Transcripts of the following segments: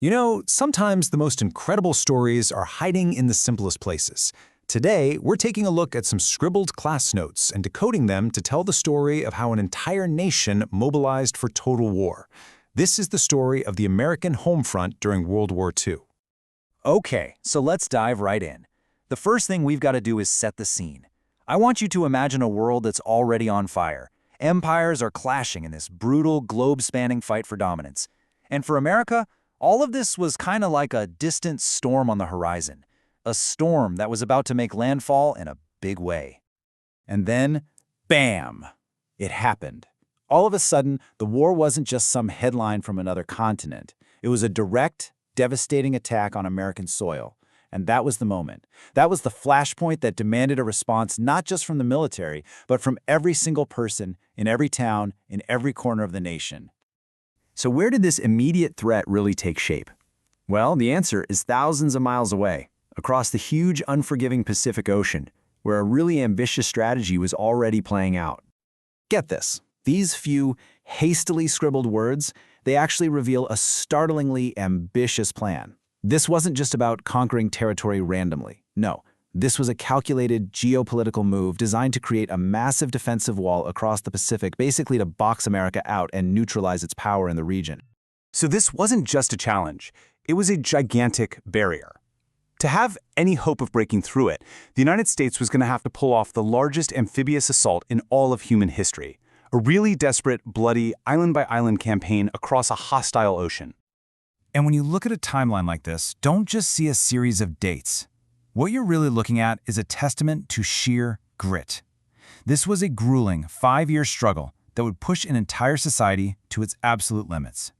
You know, sometimes the most incredible stories are hiding in the simplest places. Today, we're taking a look at some scribbled class notes and decoding them to tell the story of how an entire nation mobilized for total war. This is the story of the American home front during World War II. Okay, so let's dive right in. The first thing we've got to do is set the scene. I want you to imagine a world that's already on fire. Empires are clashing in this brutal, globe-spanning fight for dominance. And for America, all of this was kind of like a distant storm on the horizon. A storm that was about to make landfall in a big way. And then, bam! It happened. All of a sudden, the war wasn't just some headline from another continent. It was a direct, devastating attack on American soil. And that was the moment. That was the flashpoint that demanded a response not just from the military, but from every single person, in every town, in every corner of the nation. So where did this immediate threat really take shape? Well, the answer is thousands of miles away, across the huge, unforgiving Pacific Ocean, where a really ambitious strategy was already playing out. Get this. These few hastily scribbled words, they actually reveal a startlingly ambitious plan. This wasn't just about conquering territory randomly. No, this was a calculated geopolitical move designed to create a massive defensive wall across the Pacific, basically to box America out and neutralize its power in the region. So this wasn't just a challenge, it was a gigantic barrier. To have any hope of breaking through it, the United States was going to have to pull off the largest amphibious assault in all of human history. A really desperate, bloody, island-by-island campaign across a hostile ocean. And when you look at a timeline like this, don't just see a series of dates. What you're really looking at is a testament to sheer grit. This was a grueling 5-year struggle that would push an entire society to its absolute limits.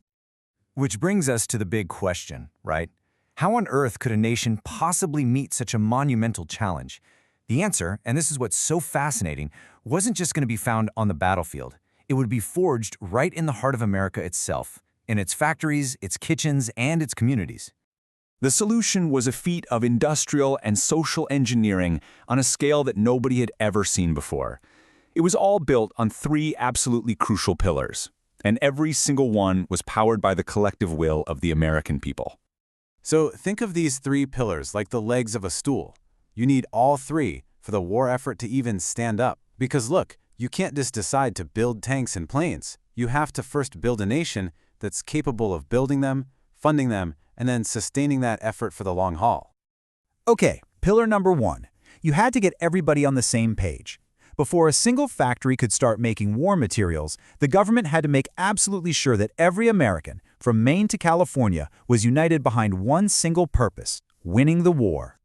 Which brings us to the big question, right? How on earth could a nation possibly meet such a monumental challenge? The answer, and this is what's so fascinating, wasn't just going to be found on the battlefield. It would be forged right in the heart of America itself, in its factories, its kitchens, and its communities. The solution was a feat of industrial and social engineering on a scale that nobody had ever seen before. It was all built on 3 absolutely crucial pillars, and every single one was powered by the collective will of the American people. So think of these 3 pillars like the legs of a stool. You need all 3 for the war effort to even stand up. Because look, you can't just decide to build tanks and planes. You have to first build a nation that's capable of building them, funding them, and then sustaining that effort for the long haul. Okay, pillar number 1. You had to get everybody on the same page. Before a single factory could start making war materials, the government had to make absolutely sure that every American, from Maine to California, was united behind one single purpose: winning the war.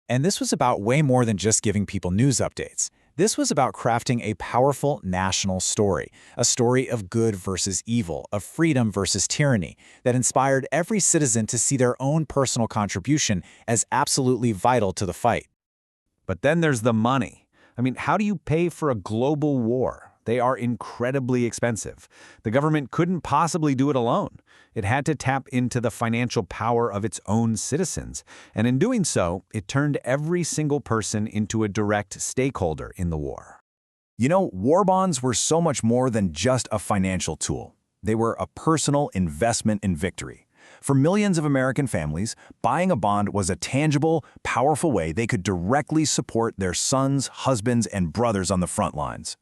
And this was about way more than just giving people news updates. This was about crafting a powerful national story, a story of good versus evil, of freedom versus tyranny, that inspired every citizen to see their own personal contribution as absolutely vital to the fight. But then there's the money. I mean, how do you pay for a global war? They are incredibly expensive. The government couldn't possibly do it alone. It had to tap into the financial power of its own citizens, and in doing so, it turned every single person into a direct stakeholder in the war. You know, war bonds were so much more than just a financial tool. They were a personal investment in victory. For millions of American families, buying a bond was a tangible, powerful way they could directly support their sons, husbands, and brothers on the front lines.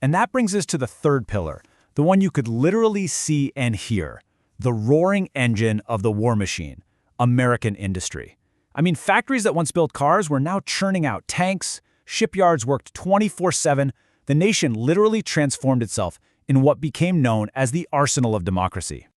And that brings us to the third pillar, the one you could literally see and hear, the roaring engine of the war machine, American industry. I mean, factories that once built cars were now churning out tanks, shipyards worked 24/7. The nation literally transformed itself in what became known as the arsenal of democracy.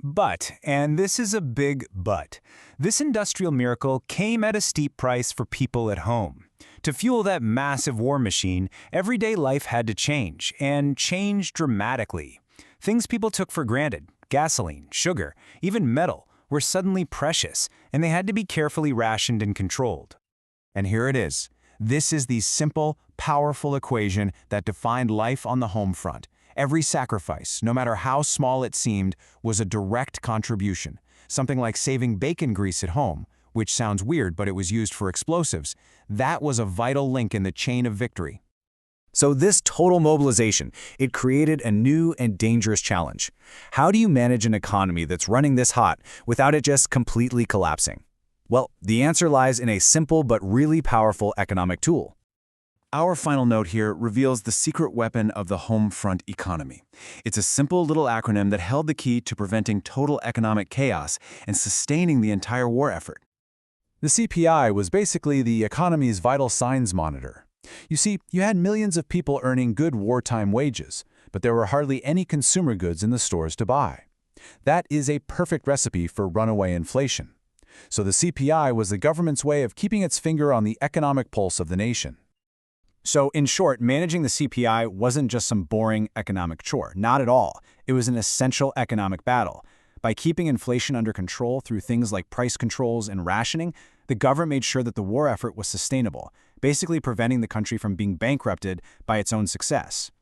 But, and this is a big but, this industrial miracle came at a steep price for people at home. To fuel that massive war machine, everyday life had to change, and change dramatically. Things people took for granted, gasoline, sugar, even metal, were suddenly precious, and they had to be carefully rationed and controlled. And here it is. This is the simple, powerful equation that defined life on the home front. Every sacrifice, no matter how small it seemed, was a direct contribution. Something like saving bacon grease at home, which sounds weird, but it was used for explosives. That was a vital link in the chain of victory. So this total mobilization, it created a new and dangerous challenge. How do you manage an economy that's running this hot without it just completely collapsing? Well, the answer lies in a simple but really powerful economic tool. Our final note here reveals the secret weapon of the home front economy. It's a simple little acronym that held the key to preventing total economic chaos and sustaining the entire war effort. The CPI was basically the economy's vital signs monitor. You see, you had millions of people earning good wartime wages, but there were hardly any consumer goods in the stores to buy. That is a perfect recipe for runaway inflation. So the CPI was the government's way of keeping its finger on the economic pulse of the nation. So, in short, managing the CPI wasn't just some boring economic chore. Not at all. It was an essential economic battle. By keeping inflation under control through things like price controls and rationing, the government made sure that the war effort was sustainable, basically preventing the country from being bankrupted by its own success.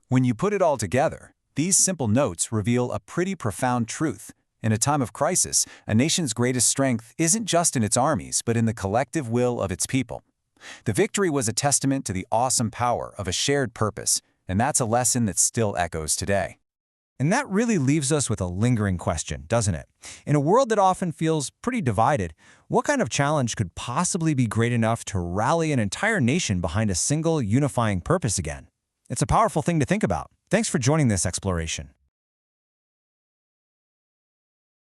When you put it all together, these simple notes reveal a pretty profound truth. In a time of crisis, a nation's greatest strength isn't just in its armies, but in the collective will of its people. The victory was a testament to the awesome power of a shared purpose, and that's a lesson that still echoes today. And that really leaves us with a lingering question, doesn't it? In a world that often feels pretty divided, what kind of challenge could possibly be great enough to rally an entire nation behind a single unifying purpose again? It's a powerful thing to think about. Thanks for joining this exploration.